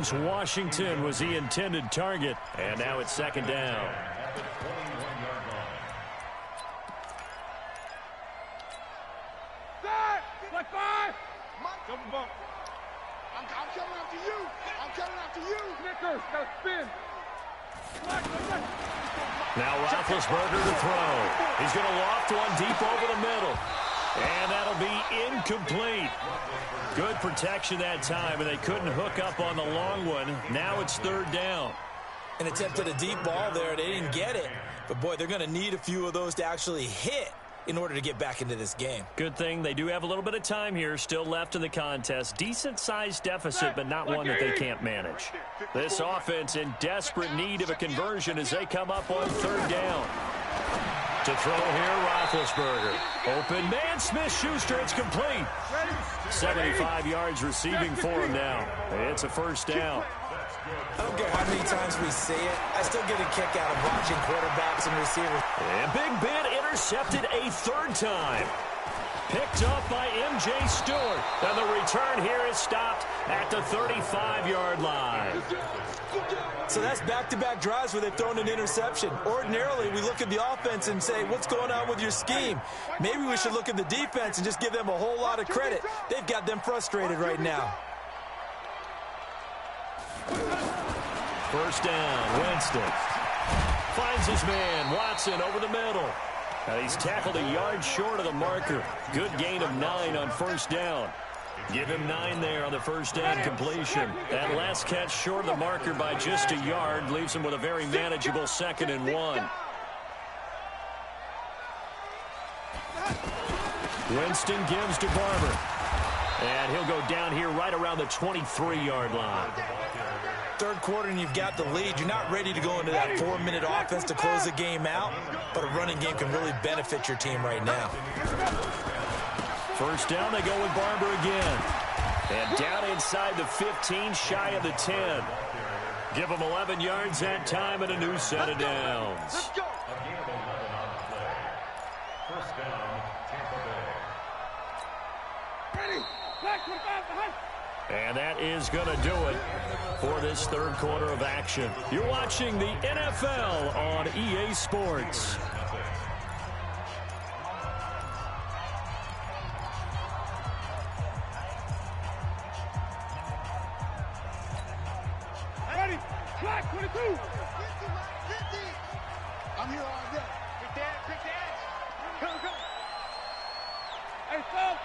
Washington was the intended target, and now it's second down. I'm coming after you. I'm coming after you. Snickers, now spin. Now Roethlisberger to throw. He's going to loft one deep over the middle. And that'll be incomplete. Good protection that time, and they couldn't hook up on the long one. Now it's third down. An attempt at a deep ball there. They didn't get it. But, boy, they're going to need a few of those to actually hit in order to get back into this game. Good thing they do have a little bit of time here still left in the contest. Decent-sized deficit, but not one that they can't manage. This offense in desperate need of a conversion as they come up on third down. To throw here, Roethlisberger. Open man, Smith-Schuster, it's complete. 75 yards receiving for him now. It's a first down. I don't care how many times we see it. I still get a kick out of watching quarterbacks and receivers. And Big Ben intercepted a third time. Picked up by M.J. Stewart. And the return here is stopped at the 35-yard line. So that's back-to-back drives where they've thrown an interception. Ordinarily, we look at the offense and say, what's going on with your scheme? Maybe we should look at the defense and just give them a whole lot of credit. They've got them frustrated right now. First down, Winston. Finds his man, Watson, over the middle. He's tackled a yard short of the marker. Good gain of 9 on first down. Give him 9 there on the first down completion. That last catch short of the marker by just a yard leaves him with a very manageable 2nd and 1. Winston gives to Barber. And he'll go down here right around the 23-yard line. Third quarter and you've got the lead. You're not ready to go into that 4-minute offense to close the game out, but a running game can really benefit your team right now. First down, they go with Barber again. And down inside the 15, shy of the 10. Give them 11 yards that time and a new set of downs. Let's go. First down, Tampa Bay. Ready. Black 25 behind. And that is going to do it for this third quarter of action. You're watching the NFL on EA Sports. Ready. Black 22. 50. I'm here all day. Quick dance. Come. Hey, stop.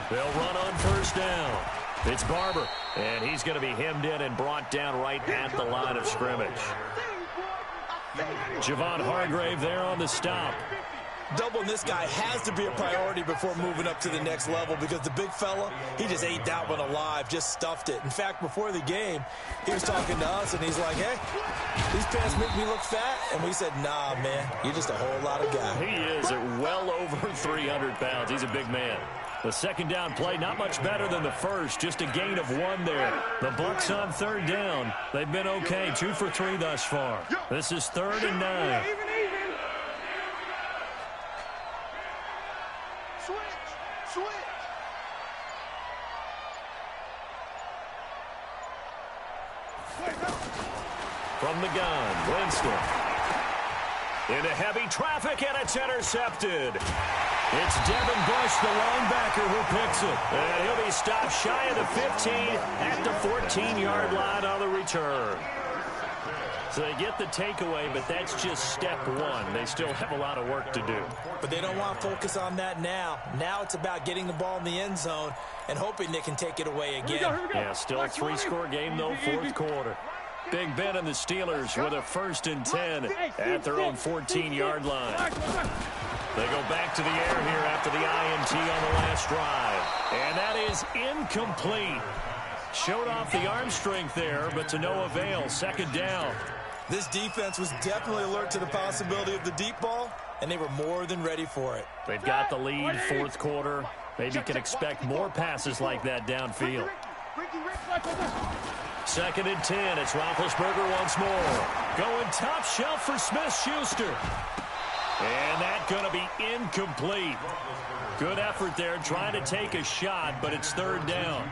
They'll run on first down. It's Barber, and he's going to be hemmed in and brought down right at the line of scrimmage. Javon Hargrave there on the stop. Doubling this guy has to be a priority before moving up to the next level because the big fella, he just ate that one alive, just stuffed it. In fact, before the game, he was talking to us, and he's like, hey, these pants make me look fat. And we said, nah, man, you're just a whole lot of guy. He is at well over 300 pounds. He's a big man. The second down play, not much better than the first, just a gain of 1 there. The Bucs on third down. They've been okay, 2 for 3 thus far. This is 3rd and 9. Even. Switch. From the gun, Winston. Into heavy traffic, and it's intercepted. It's Devin Bush, the linebacker, who picks it. And he'll be stopped shy of the 15 at the 14-yard line on the return. So they get the takeaway, but that's just step 1. They still have a lot of work to do. But they don't want to focus on that now. Now it's about getting the ball in the end zone and hoping they can take it away again. Here we go. Yeah, still a 3-score game, though, fourth quarter. Big Ben and the Steelers with a 1st and 10 at their own 14-yard line. They go back to the air here after the INT on the last drive. And that is incomplete. Showed off the arm strength there, but to no avail. 2nd down. This defense was definitely alert to the possibility of the deep ball, and they were more than ready for it. They've got the lead, 4th quarter. Maybe can expect more passes like that downfield. 2nd and 10. It's Roethlisberger once more. Going top shelf for Smith-Schuster. And that's going to be incomplete. Good effort there, trying to take a shot, but it's third down.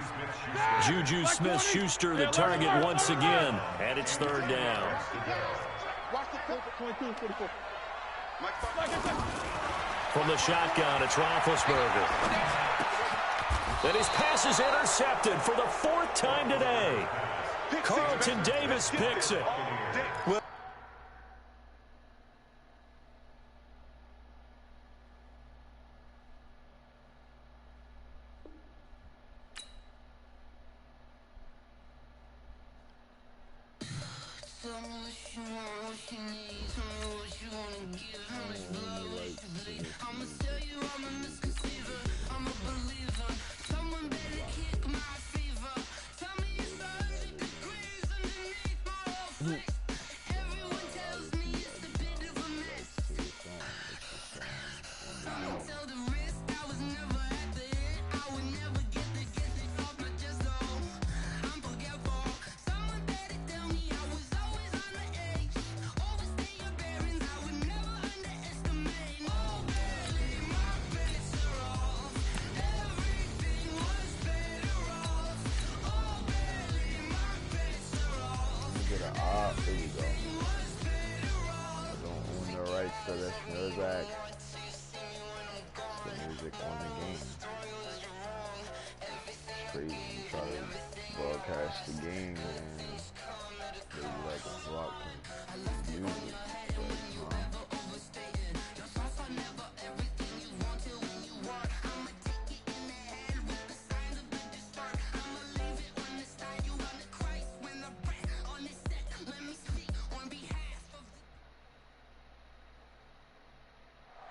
Juju Smith-Schuster the target once again, and it's third down. From the shotgun, it's Roethlisberger. And his pass is intercepted for the fourth time today. Carlton Davis picks it.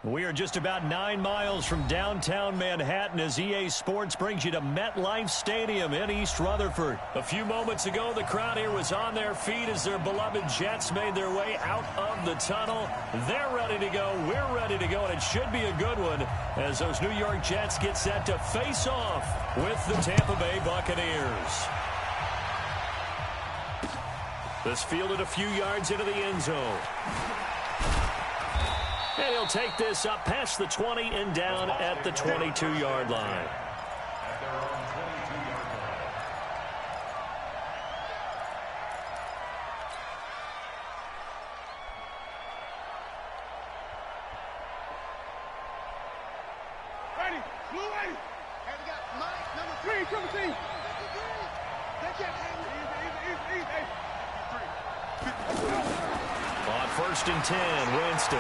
We are just about 9 miles from downtown Manhattan as EA Sports brings you to MetLife Stadium in East Rutherford. A few moments ago, the crowd here was on their feet as their beloved Jets made their way out of the tunnel. They're ready to go. We're ready to go, and it should be a good one as those New York Jets get set to face off with the Tampa Bay Buccaneers. This fielded a few yards into the end zone. And he'll take this up past the 20 and down at the 22-yard line. Ready, blue ready. And we got Mike, number 3, triple team. On first and 10, Winston.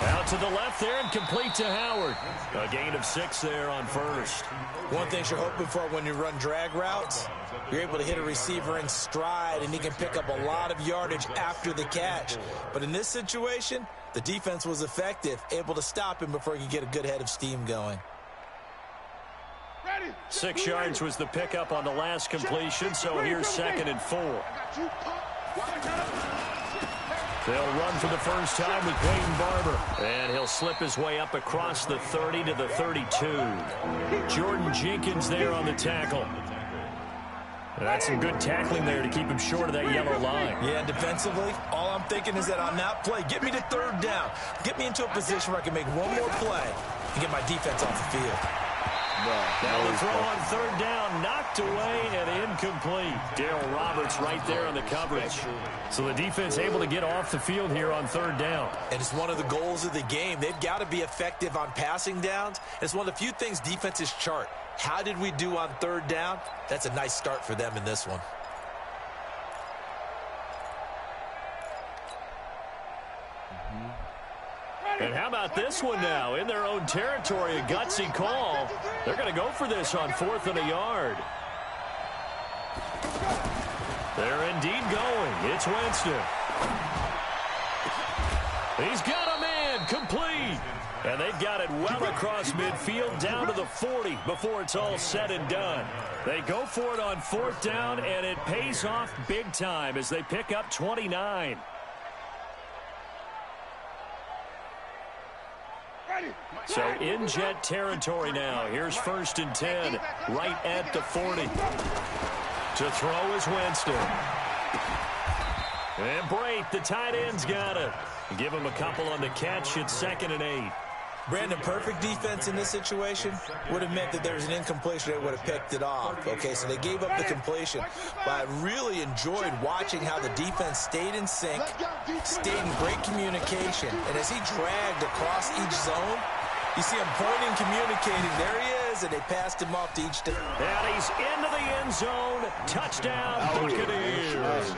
Out to the left there and complete to Howard. A gain of 6 there on first. One thing you're hoping for when you run drag routes, you're able to hit a receiver in stride, and he can pick up a lot of yardage after the catch. But in this situation, the defense was effective, able to stop him before he could get a good head of steam going. 6 yards was the pickup on the last completion, so here's 2nd and 4. They'll run for the first time with Peyton Barber. And he'll slip his way up across the 30 to the 32. Jordan Jenkins there on the tackle. That's some good tackling there to keep him short of that yellow line. Yeah, defensively, all I'm thinking is that on that play, get me to third down. Get me into a position where I can make one more play and get my defense off the field. Now the throw on third down, knocked away and incomplete. Darryl Roberts right there on the coverage. So the defense able to get off the field here on third down. And it's one of the goals of the game. They've got to be effective on passing downs. It's one of the few things defenses chart. How did we do on third down? That's a nice start for them in this one. And how about this one now? In their own territory, a gutsy call. They're going to go for this on 4th and a yard. They're indeed going. It's Winston. He's got a man complete. And they've got it well across midfield down to the 40 before it's all said and done. They go for it on 4th down, and it pays off big time as they pick up 29. So in Jet territory now. Here's 1st and 10, right at the 40. To throw is Winston. And Brate, the tight end's got it. Give him a couple on the catch. It's 2nd and 8. Brandon, perfect defense in this situation would have meant that there was an incompletion that would have picked it off. Okay, so they gave up the completion. But I really enjoyed watching how the defense stayed in sync, stayed in great communication. And as he dragged across each zone, you see him pointing, communicating. There he is, and they passed him off to each defense. And he's into the end zone. Touchdown, Buccaneers.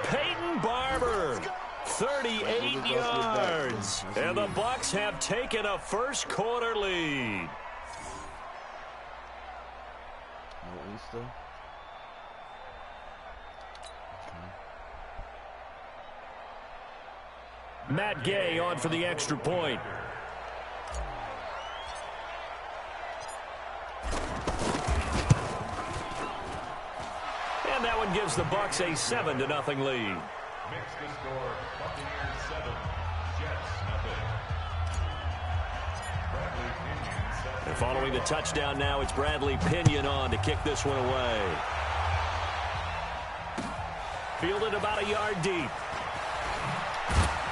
Peyton Barber, 38 yards. And the Bucs have taken a first-quarter lead. Matt Gay on for the extra point. And that one gives the Bucs a 7-0 lead. Mix the score. Buccaneers 7, Jets nothing. Bradley Pinion set. And following the touchdown now, it's Bradley Pinion on to kick this one away. Fielded about a yard deep.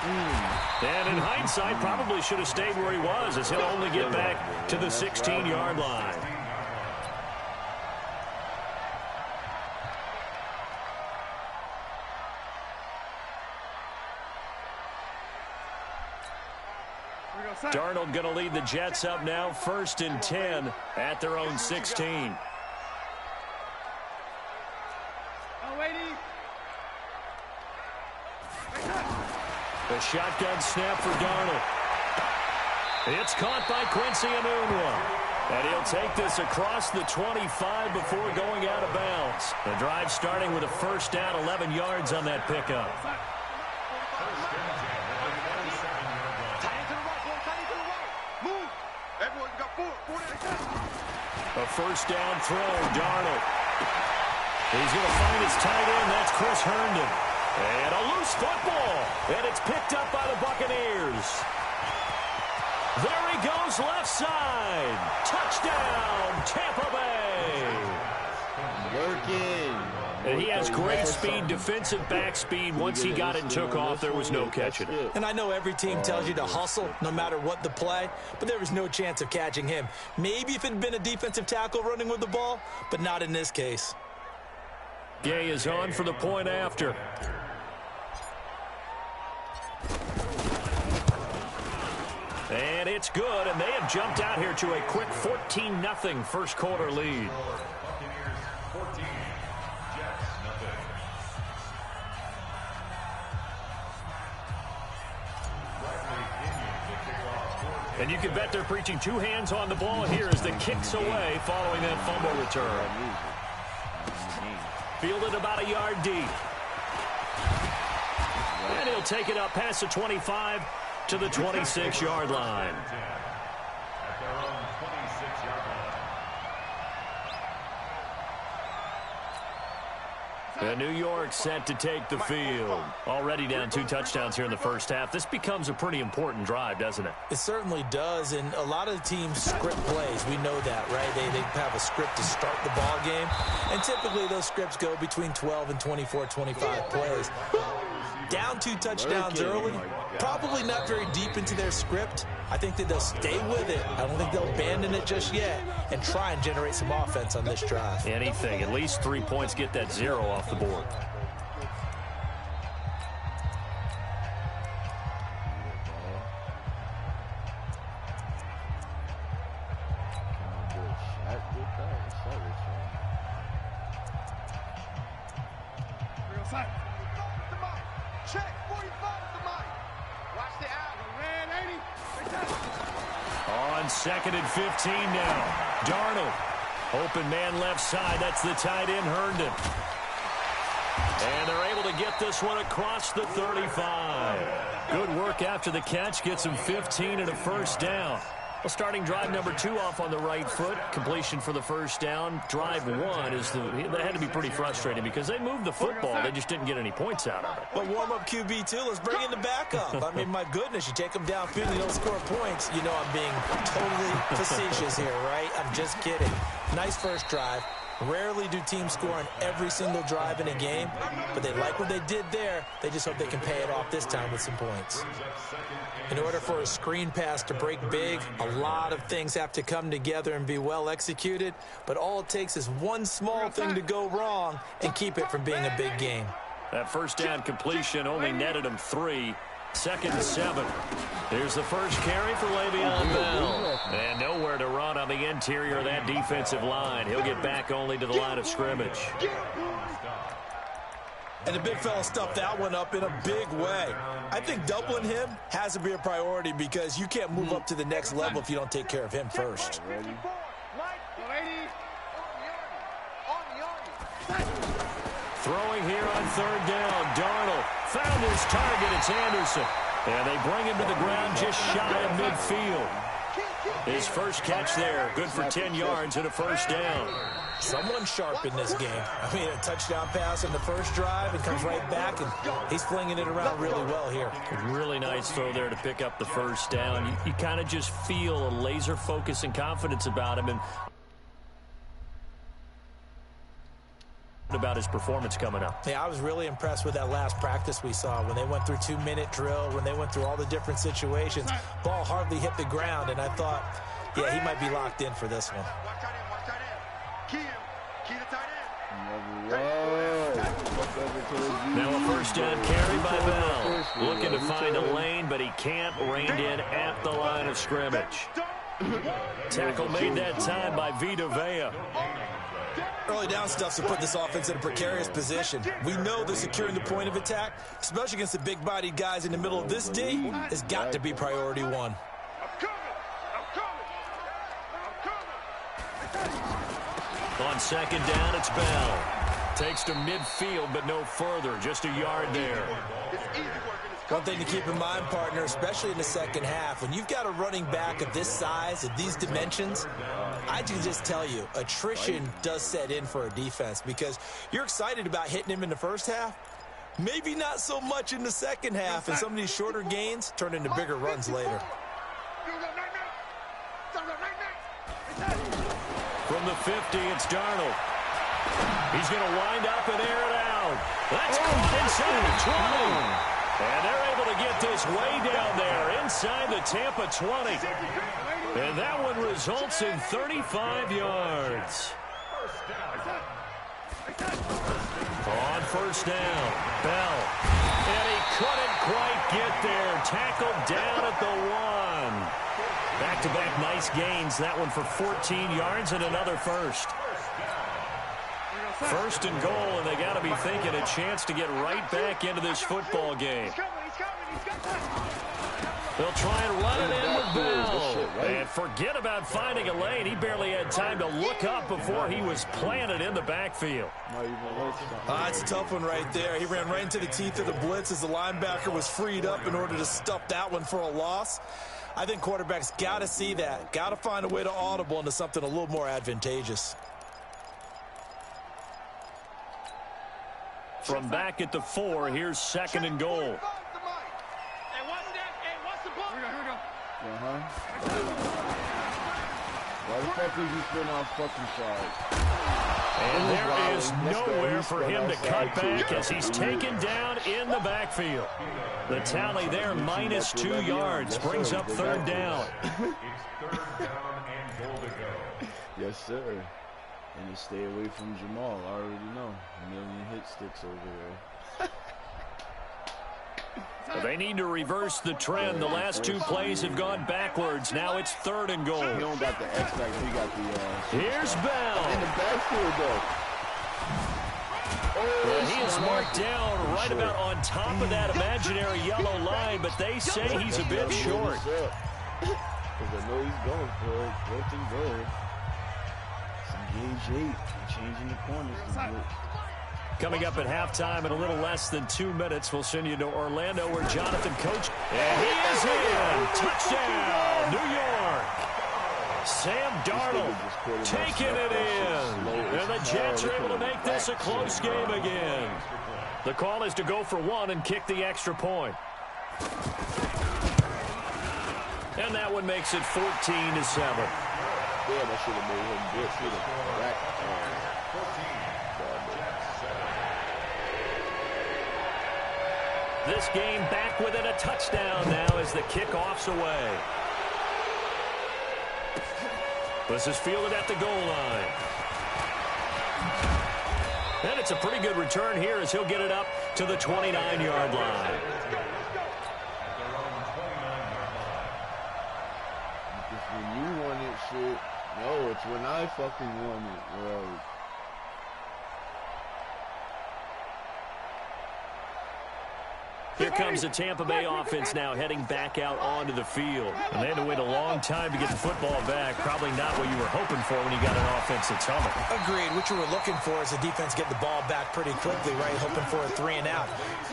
And in hindsight, probably should have stayed where he was, as he'll only get back to the 16-yard line. Darnold going to lead the Jets up now, 1st and 10 at their own 16. The shotgun snap for Darnold. It's caught by Quincy Enunwa. And he'll take this across the 25 before going out of bounds. The drive starting with a first down, 11 yards on that pickup. A first down throw, Darnold. He's going to find his tight end. That's Chris Herndon. And a loose football. And it's picked up by the Buccaneers. There he goes, left side. Touchdown, Tampa Bay. Working. And he has great speed, defensive back speed. Once he got it and took off, there was no catching it. And I know every team tells you to hustle no matter what the play, but there was no chance of catching him. Maybe if it had been a defensive tackle running with the ball, but not in this case. Gay is on for the point after. And it's good, and they have jumped out here to a quick 14-0 first-quarter lead. Buccaneers 14, Jets nothing. Bradley Pinion to kick off. And you can bet they're preaching two hands on the ball here as the kick's away following that fumble return. Fielded about a yard deep. And he'll take it up past the 25 to the 26-yard line. At their own 26-yard line. And New York set to take the field. Already down 2 touchdowns here in the first half. This becomes a pretty important drive, doesn't it? It certainly does, and a lot of the teams script plays. We know that, right? They have a script to start the ball game, and typically those scripts go between 12 and 24, 25 plays. Down 2 touchdowns early, probably not very deep into their script. I think that they'll stay with it. I don't think they'll abandon it just yet and try and generate some offense on this drive. Anything. At least 3 points, get that 0 off the board. On 2nd and 15 now. Darnold. Open man left side. That's the tight end, Herndon. And they're able to get this one across the 35. Good work after the catch. Gets him 15 and a first down. Well, starting drive number 2 off on the right foot. Completion for the first down. Drive 1 is that had to be pretty frustrating because they moved the football. They just didn't get any points out of it. But warm-up QB, too. Let's bring in the backup. I mean, my goodness, you take them downfield and you don't score points. You know I'm being totally facetious here, right? I'm just kidding. Nice first drive. Rarely do teams score on every single drive in a game, but they like what they did there. They just hope they can pay it off this time with some points. In order for a screen pass to break big, a lot of things have to come together and be well executed, but all it takes is one small thing to go wrong and keep it from being a big game. That first down completion only netted him 3. 2nd and 7. Here's the first carry for Le'Veon Bell. And nowhere to run on the interior of that defensive line. He'll get back only to the line of scrimmage. And the big fella stuffed that one up in a big way. I think doubling him has to be a priority because you can't move up to the next level if you don't take care of him first. Throwing here on 3rd down. Darnold found his target. It's Anderson. And they bring him to the ground just shy of midfield. His first catch there. Good for 10 yards and a first down. Someone sharp in this game. I mean, a touchdown pass on the first drive and comes right back, and he's flinging it around really well here. Really nice throw there to pick up the first down. You kind of just feel a laser focus and confidence about him. And about his performance coming up. Yeah, I was really impressed with that last practice we saw when they went through 2-minute drill, when they went through all the different situations. Ball hardly hit the ground, and I thought, yeah, he might be locked in for this one. Now a first down carry by Bell. Looking to find a lane, but he can't. Reined in at the line of scrimmage. Tackle made that time by Vita Vea. Early down stuff to put this offense in a precarious position. We know that securing the point of attack, especially against the big-bodied guys in the middle of this D, has got to be priority one. On 2nd down, it's Bell. Takes to midfield, but no further. Just a yard there. One thing to keep in mind, partner, especially in the second half, when you've got a running back of this size, of these dimensions, I can just tell you, attrition does set in for a defense because you're excited about hitting him in the first half. Maybe not so much in the second half, and some of these shorter gains turn into bigger runs later. From the 50, it's Darnold. He's going to wind up and air it out. That's caught inside the 20. And they're able to get this way down there inside the Tampa 20. And that one results in 35 yards. On first down, Bell. And he couldn't quite get there. Tackled down at the 1. Back-to-back nice gains. That one for 14 yards and another first. First and goal, and they got to be thinking a chance to get right back into this football game. They'll try and run it in with Bell. And forget about finding a lane. He barely had time to look up before he was planted in the backfield. It's a tough one right there. He ran right into the teeth of the blitz as the linebacker was freed up in order to stuff that one for a loss. I think quarterbacks got to see that. Got to find a way to audible into something a little more advantageous. From back at the 4, here's 2nd and goal. Why the fuck did you spin off fucking side? And there is nowhere for him to cut back as he's taken down in the backfield. The tally there, minus 2 yards, brings up 3rd down. Yes, sir. And to stay away from Jamal, I already know. A million hit sticks over there. Well, they need to reverse the trend. The last 2 plays have gone backwards. Now it's 3rd and goal. He don't got the X factor. He got the... Here's Bell. In the backfield, though. Well, he is marked down right about on top of that imaginary yellow line, but they say he's a bit short. Because I know he's going for it. 4th and goal. Gauge 8, changing the corners. Coming up at halftime in a little less than 2 minutes, we'll send you to Orlando where Jonathan coached. And he is in. Touchdown, New York. Sam Darnold taking it in. And the Jets are able to make this a close game again. The call is to go for 1 and kick the extra point. And that one makes it 14-7. Yeah, that should have made him good. This game back within a touchdown now as the kickoff's away. This is fielded at the goal line. And it's a pretty good return here as he'll get it up to the 29-yard line. Because when you want it, shit. No, it's when I fucking want it, bro. Here comes the Tampa Bay offense now heading back out onto the field. And they had to wait a long time to get the football back. Probably not what you were hoping for when you got an offense that's humming. Agreed. What you were looking for is the defense getting the ball back pretty quickly, right? Hoping for a 3 and out.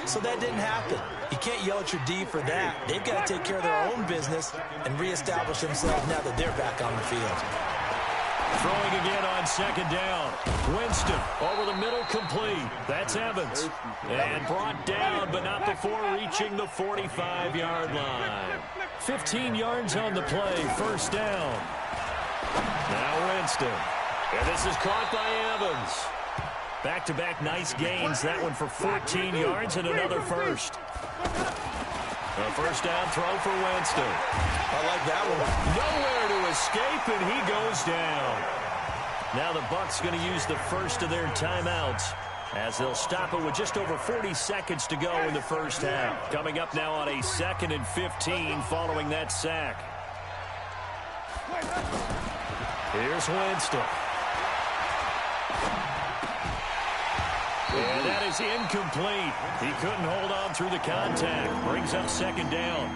So that didn't happen. You can't yell at your D for that. They've got to take care of their own business and reestablish themselves now that they're back on the field. Throwing again on second down. Winston over the middle, complete. That's Evans. And brought down, but not before reaching the 45-yard line. 15 yards on the play, first down. Now Winston. And this is caught by Evans. Back-to-back nice gains. That one for 14 yards and another first. A first down throw for Winston. I like that one. Nowhere to escape, and he goes down. Now the Bucs going to use the first of their timeouts as they'll stop it with just over 40 seconds to go in the first half. Coming up now on a 2nd and 15 following that sack. Here's Winston. And that is incomplete. He couldn't hold on through the contact. Brings up second down.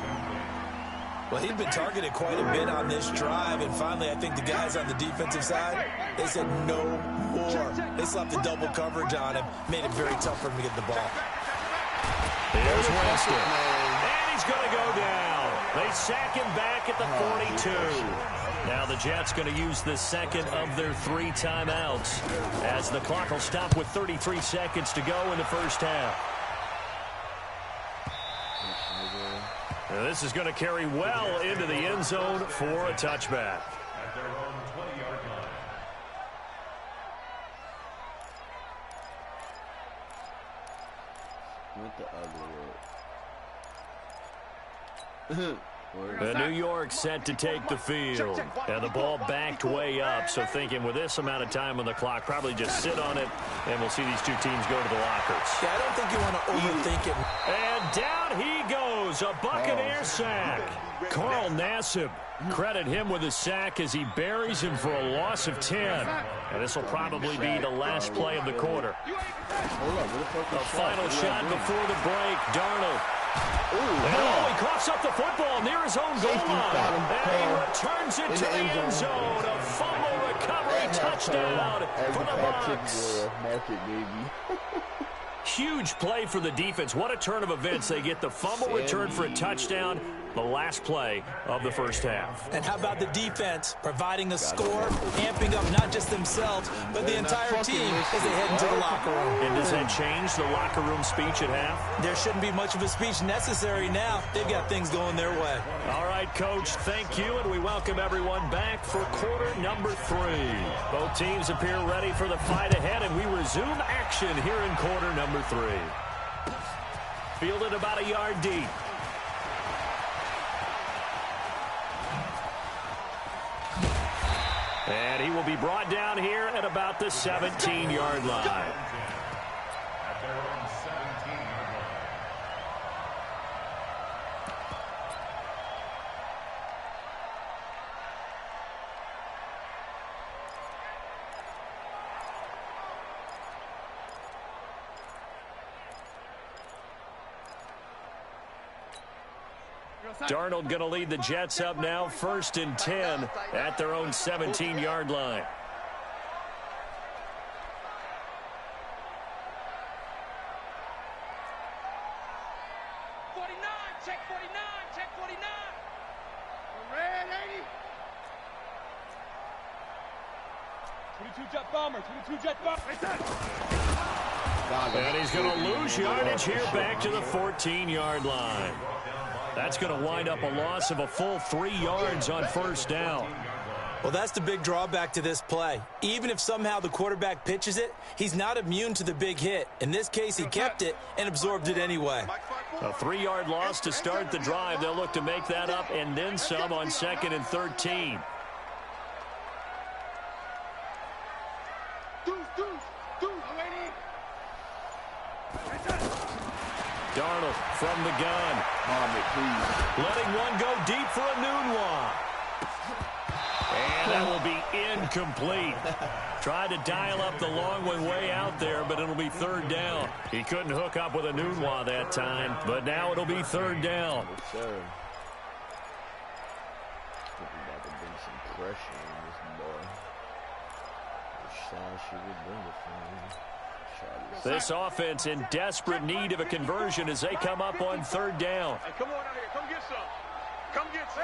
Well, he'd been targeted quite a bit on this drive, and finally I think the guys on the defensive side, they said no more. They slapped the double coverage on him, made it very tough for him to get the ball. Here's Winston. And he's going to go down. They sack him back at the 42. Now the Jets going to use the second of their 3 timeouts as the clock will stop with 33 seconds to go in the first half. Now this is going to carry well into the end zone for a touchback. At their own 20-yard line. What the other The New York set to take the field. And the ball backed way up, so thinking with this amount of time on the clock, probably just sit on it, and we'll see these two teams go to the lockers. Yeah, I don't think you want to overthink it. And down he goes, a Buccaneer sack. Carl Nassib, credit him with a sack as he buries him for a loss of 10. And this will probably be the last play of the quarter. A final shot before the break, Darnold. He coughs up the football near his own goal line. And he returns it to the end zone. A fumble recovery touchdown for the Bucs. Huge play for the defense. What a turn of events. They get the fumble return for a touchdown, the last play of the first half. And how about the defense providing a score, amping up not just themselves, but the entire team as they head into the locker room. And does that change the locker room speech at half? There shouldn't be much of a speech necessary now. They've got things going their way. All right, Coach, thank you, and we welcome everyone back for quarter number 3. Both teams appear ready for the fight ahead, and we resume action here in quarter number 3. Fielded about a yard deep. And he will be brought down here at about the 17-yard line. At their own 17-yard line. Darnold going to lead the Jets up now, 1st and 10 at their own 17-yard line. Check 49, check 49. Red 80. 22 jet bomber, 22 jet bomber. And he's going to lose yardage here back to the 14-yard line. That's going to wind up a loss of a full 3 yards on first down. Well, that's the big drawback to this play. Even if somehow the quarterback pitches it, he's not immune to the big hit. In this case, he kept it and absorbed it anyway. A 3-yard loss to start the drive. They'll look to make that up and then some on 2nd and 13. Darnold from the gun. Letting one go deep for a Nunwa. And that will be incomplete. Tried to dial up the long one way out there, but it'll be 3rd down. He couldn't hook up with a Nunwa that time, but now it'll be 3rd down. Yes, sir. About to bring some pressure on this boy. This offense in desperate need of a conversion as they come up on 3rd down. Hey, come on out here. Come get some. Come get some.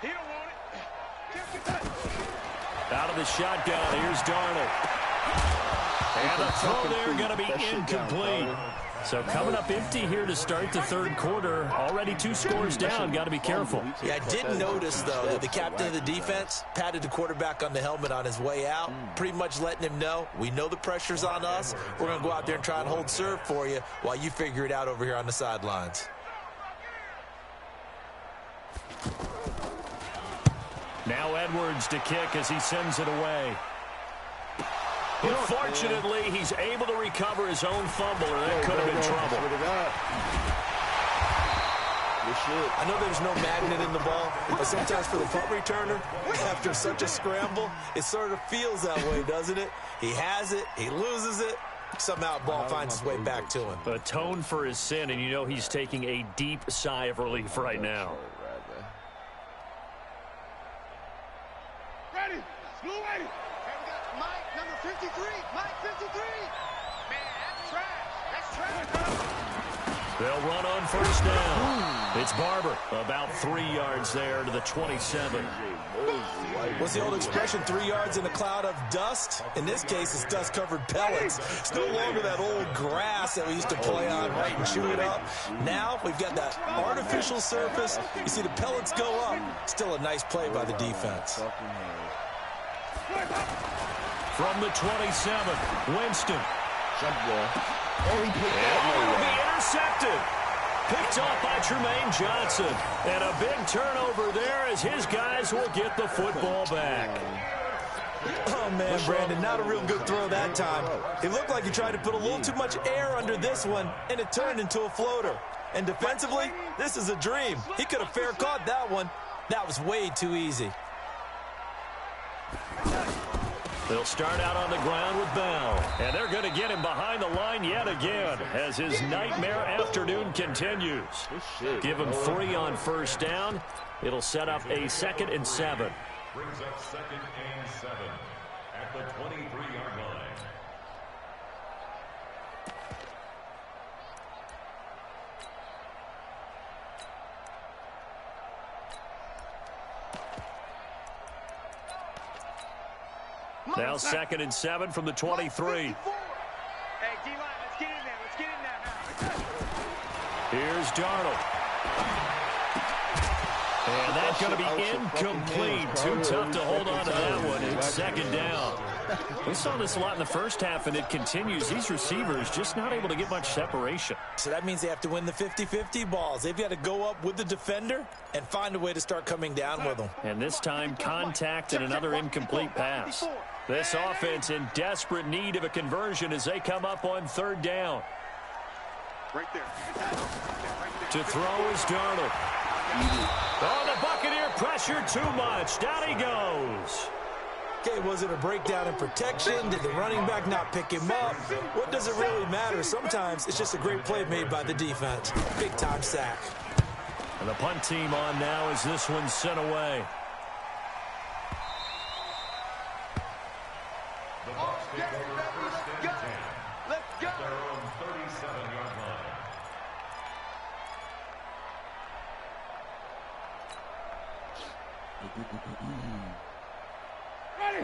He don't want it. Out of the shotgun, here's Darnold. And the throw there going to be incomplete. So coming up empty here to start the 3rd quarter. Already 2 scores down. Got to be careful. Yeah, I did notice, though, that the captain of the defense patted the quarterback on the helmet on his way out, pretty much letting him know, we know the pressure's on us. We're going to go out there and try and hold serve for you while you figure it out over here on the sidelines. Now Edwards to kick as he sends it away. Unfortunately, he's able to recover his own fumble, or that could have been trouble. I know there's no magnet in the ball, but sometimes for the punt returner, after such a scramble, it sort of feels that way, doesn't it? He has it, he loses it, somehow the ball finds its way back to him. Atone for his sin, and you know he's taking a deep sigh of relief right now. Ready. Blue ready. Hey, we got Mike, number 53. Mike, 53. Man, that's trash. That's trash. They'll run on 1st down. It's Barber. About 3 yards there to the 27. What's the old expression, 3 yards in a cloud of dust? In this case, it's dust-covered pellets. It's no longer that old grass that we used to play on, right, and chew it up. Now we've got that artificial surface. You see the pellets go up. Still a nice play by the defense. From the 27, Winston. And will be intercepted. Picked off by Tremaine Johnson. And a big turnover there as his guys will get the football back. Oh, man, Brandon, not a real good throw that time. It looked like he tried to put a little too much air under this one, and it turned into a floater. And defensively, this is a dream. He could have fair caught that one. That was way too easy. They'll start out on the ground with Bell. And they're going to get him behind the line yet again as his nightmare afternoon continues. Give him 3 on 1st down. It'll set up a 2nd and 7. Brings up 2nd and 7 at the 23-yard line. Now 2nd and 7 from the 23. Hey, D-line, let's get in there. Let's get in there now. Here's Darnold. And that's going to be incomplete. Too tough to hold on to that one. It's 2nd down. We saw this a lot in the first half, and it continues. These receivers just not able to get much separation. So that means they have to win the 50-50 balls. They've got to go up with the defender and find a way to start coming down with them. And this time, contact and another incomplete pass. This offense in desperate need of a conversion as they come up on 3rd down. Right there. To throw is Darnold. Oh, the Buccaneer pressure too much. Down he goes. Okay, was it a breakdown in protection? Did the running back not pick him up? What does it really matter? Sometimes it's just a great play made by the defense. Big-time sack. And the punt team on now as this one's sent away. The Bucs take over 1st and 10. Let's go. At their own 37-yard line.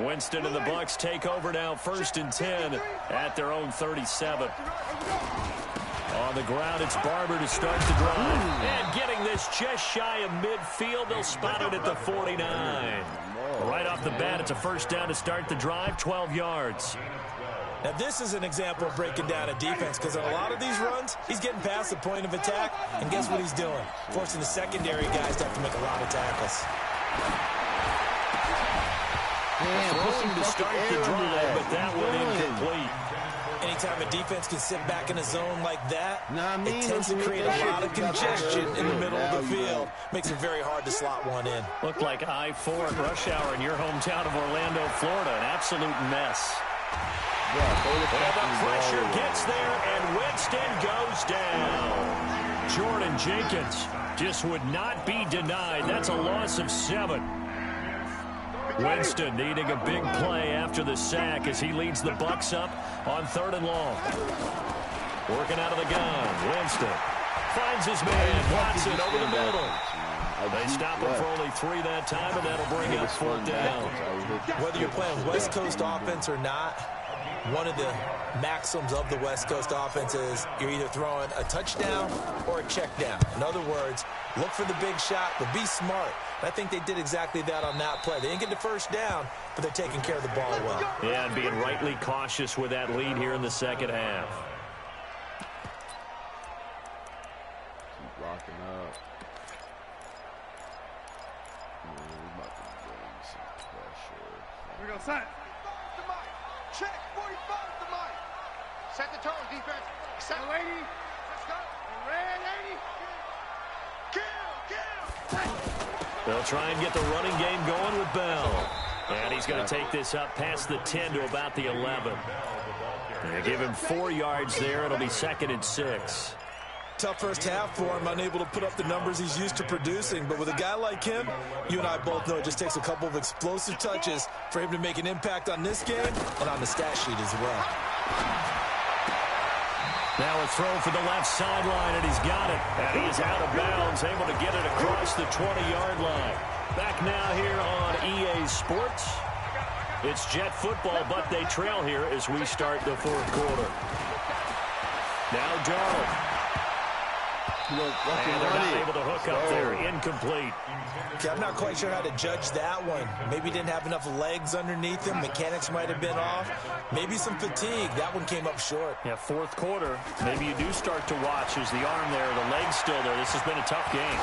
Winston and the Bucs take over now 1st and 10 at their own 37. On the ground, it's Barber to start the drive. And getting this just shy of midfield, they'll spot it at the 49. Right off the bat, it's a first down to start the drive, 12 yards. Now, this is an example of breaking down a defense because on a lot of these runs, he's getting past the point of attack, and guess what he's doing? Forcing the secondary guys to have to make a lot of tackles. Throwing to start the drive, but that one incomplete. Anytime a defense can sit back in a zone like that, it tends to create a lot of congestion in the middle of the field. Makes it very hard to slot one in. Looked like I-4 at rush hour in your hometown of Orlando, Florida. An absolute mess. And the pressure gets there, and Winston goes down. Jordan Jenkins just would not be denied. That's a loss of 7. Winston needing a big play after the sack as he leads the Bucs up on 3rd and long. Working out of the gun, Winston finds his man, Watson over the middle. They stop him for only 3 that time, and that'll bring up 4th down. Whether you're playing West Coast offense or not, one of the maxims of the West Coast offense is you're either throwing a touchdown or a check down. In other words, look for the big shot, but be smart. I think they did exactly that on that play. They didn't get the first down, but they're taking care of the ball well. Yeah, and being rightly cautious with that lead here in the second half. Keep locking up. We're about to bring some pressure. Here we go, set. Check, 45 to Mike. Set the tone, defense. Set the lady. Let's go. Red lady. Kill. They'll try and get the running game going with Bell. And he's going to take this up past the 10 to about the 11. They give him 4 yards there. It'll be 2nd and 6. Tough first half for him, unable to put up the numbers he's used to producing. But with a guy like him, you and I both know it just takes a couple of explosive touches for him to make an impact on this game and on the stat sheet as well. Now a throw for the left sideline, and he's got it. And he is out of bounds, able to get it across the 20-yard line. Back now here on EA Sports. It's Jet football, but they trail here as we start the 4th quarter. Now Darnold. And they're not able to hook up there. Incomplete. Okay, I'm not quite sure how to judge that one. Maybe he didn't have enough legs underneath him. Mechanics might have been off. Maybe some fatigue. That one came up short. Yeah, 4th quarter. Maybe you do start to watch as the arm there, the leg's still there. This has been a tough game.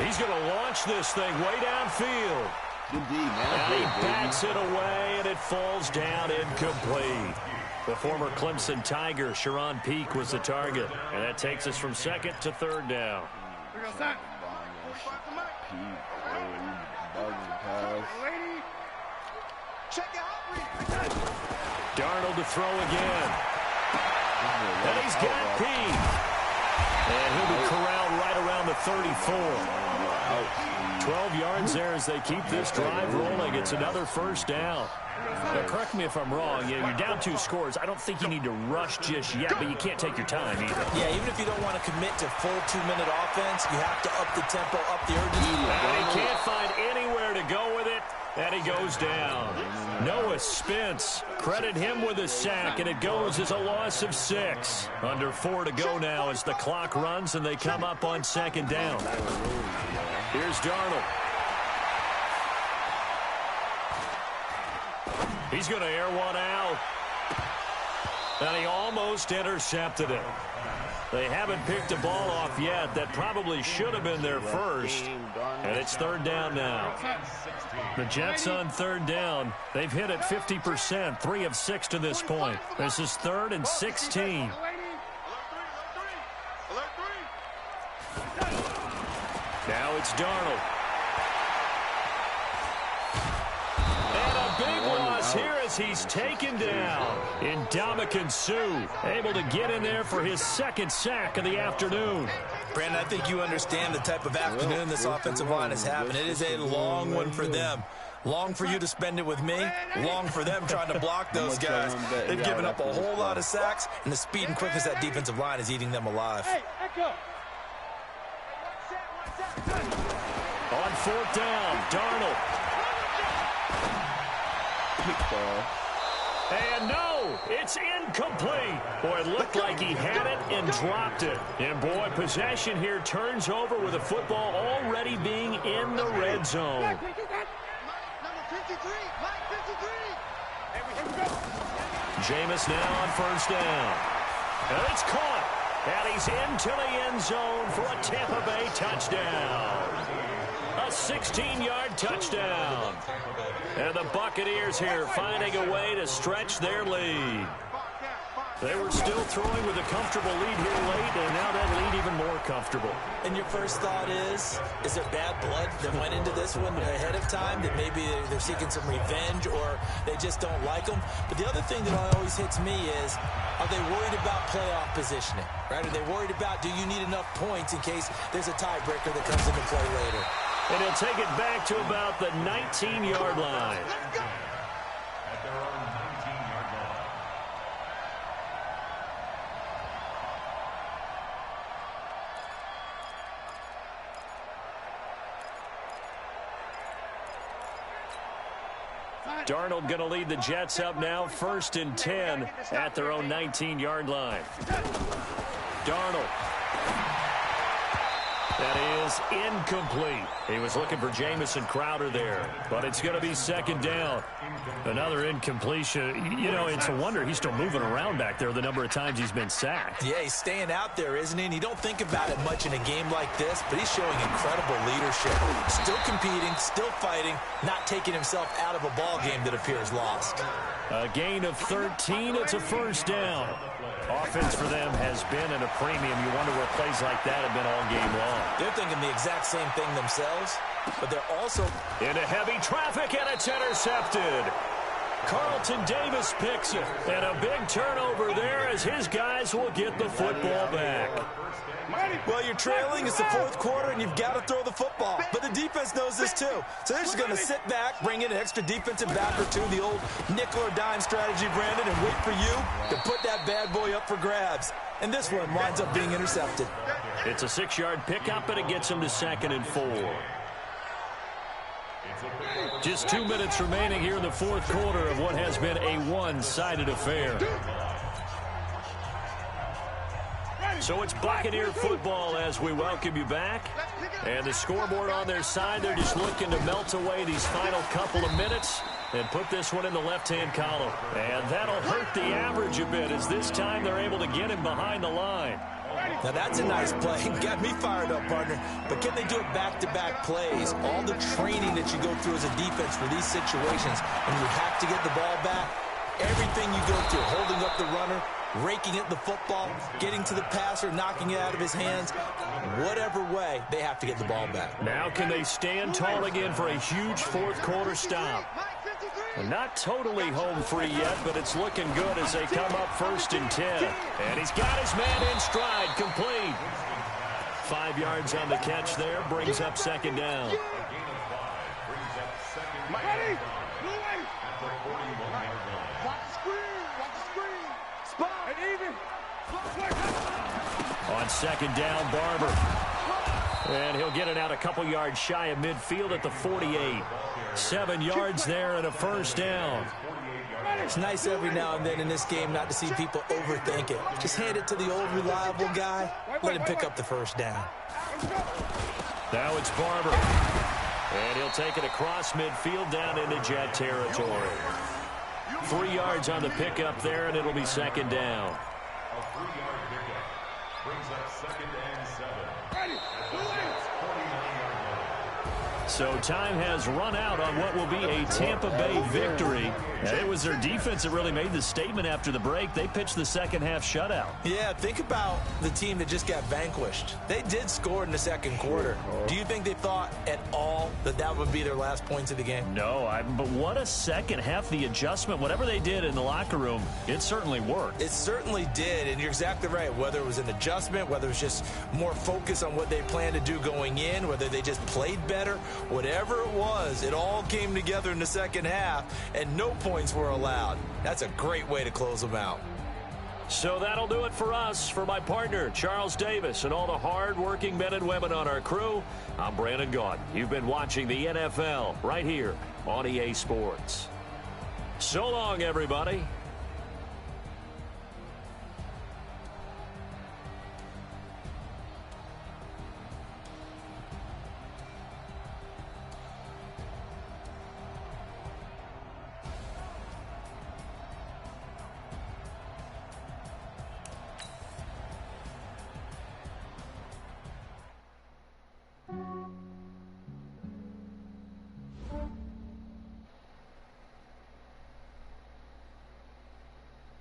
He's going to launch this thing way downfield. Indeed, man. And he bats it away, and it falls down incomplete. The former Clemson Tiger, Sharon Peak, was the target. And that takes us from 2nd to 3rd down. Here we go, set. Check out. Darnold to throw again. And he's got Peak. And he'll be corralled right around the 34. 12 yards there as they keep this drive rolling. It's another first down. Now, correct me if I'm wrong. You're down 2 scores. I don't think you need to rush just yet, but you can't take your time either. Yeah, even if you don't want to commit to full 2-minute offense, you have to up the tempo, up the urgency. And he can't find anywhere to go with it, and he goes down. Noah Spence, credit him with a sack, and it goes as a loss of 6. Under 4 to go now as the clock runs, and they come up on 2nd down. Here's Darnold. He's going to air one out. And he almost intercepted it. They haven't picked a ball off yet. That probably should have been their first. And it's 3rd down now. The Jets on 3rd down. They've hit it 50%, 3 of 6 to this point. This is 3rd and 16. Now it's Darnold. And a big loss here as he's taken down. Ndamukong Suh able to get in there for his 2nd sack of the afternoon. Brandon, I think you understand the type of afternoon this offensive line is having. It is a long one for them. Long for you to spend it with me. Long for them trying to block those guys. They've given up a whole lot of sacks, and the speed and quickness of that defensive line is eating them alive. On 4th down, Darnold. And no, it's incomplete. Boy, it looked like he had it and dropped it. And boy, possession here turns over with the football already being in the red zone. Number 53, Mike 53. Jameis now on first down. And it's caught. And he's into the end zone for a Tampa Bay touchdown. A 16-yard touchdown. And the Buccaneers here finding a way to stretch their lead. They were still throwing with a comfortable lead here late, and now that lead even more comfortable. And your first thought is there bad blood that went into this one ahead of time, that maybe they're seeking some revenge or they just don't like them? But the other thing that always hits me is, are they worried about playoff positioning? Right? Are they worried about, do you need enough points in case there's a tiebreaker that comes into play later? And he'll take it back to about the 19-yard line. At their own 19-yard line. Darnold going to lead the Jets up now, 1st and 10 at their own 19-yard line. Darnold. That is incomplete. He was looking for Jamison Crowder there, but it's going to be 2nd down. Another incompletion. You know, it's a wonder he's still moving around back there the number of times he's been sacked. Yeah, he's staying out there, isn't he? And you don't think about it much in a game like this, but he's showing incredible leadership. Still competing, still fighting, not taking himself out of a ball game that appears lost. A gain of 13. It's a 1st down. Offense for them has been at a premium. You wonder where plays like that have been all game long. They're thinking the exact same thing themselves, but they're also into heavy traffic, and it's intercepted. Carlton Davis picks it, and a big turnover there as his guys will get the football back. Well, you're trailing. It's the 4th quarter, and you've got to throw the football. But the defense knows this, too. So they're just going to sit back, bring in an extra defensive back or two, the old nickel or dime strategy, Brandon, and wait for you to put that bad boy up for grabs. And this one winds up being intercepted. It's a 6-yard pickup, and it gets him to 2nd and 4. Just 2 minutes remaining here in the 4th quarter of what has been a one-sided affair. So it's Buccaneer football as we welcome you back. And the scoreboard on their side, they're just looking to melt away these final couple of minutes and put this one in the left-hand column. And that'll hurt the average a bit as this time they're able to get him behind the line. Now that's a nice play. Got me fired up, partner. But can they do it back-to-back plays? All the training that you go through as a defense for these situations, when you have to get the ball back, everything you go through, holding up the runner, raking at the football, getting to the passer, knocking it out of his hands, whatever way, they have to get the ball back. Now can they stand tall again for a huge 4th quarter stop? Not totally home free yet, but it's looking good as they come up 1st and 10. And he's got his man in stride, complete. 5 yards on the catch there, brings up 2nd down. On 2nd down, Barber. And he'll get it out a couple yards shy of midfield at the 48. 7 yards there and a 1st down. It's nice every now and then in this game not to see people overthink it. Just hand it to the old reliable guy. Let him pick up the 1st down. Now it's Barber. And he'll take it across midfield down into Jet territory. 3 yards on the pickup there, and it'll be 2nd down. A 3-yard pickup brings up 2nd and 7. So time has run out on what will be a Tampa Bay victory. And it was their defense that really made the statement after the break. They pitched the second half shutout. Yeah, think about the team that just got vanquished. They did score in the 2nd quarter. Do you think they thought at all that that would be their last points of the game? No, but what a second half. The adjustment, whatever they did in the locker room, it certainly worked. It certainly did, and you're exactly right. Whether it was an adjustment, whether it was just more focus on what they planned to do going in, whether they just played better, whatever it was, it all came together in the 2nd half, and no points were allowed. That's a great way to close them out. So that'll do it for us. For my partner, Charles Davis, and all the hard-working men and women on our crew, I'm Brandon Gaudin. You've been watching the NFL right here on EA Sports. So long, everybody.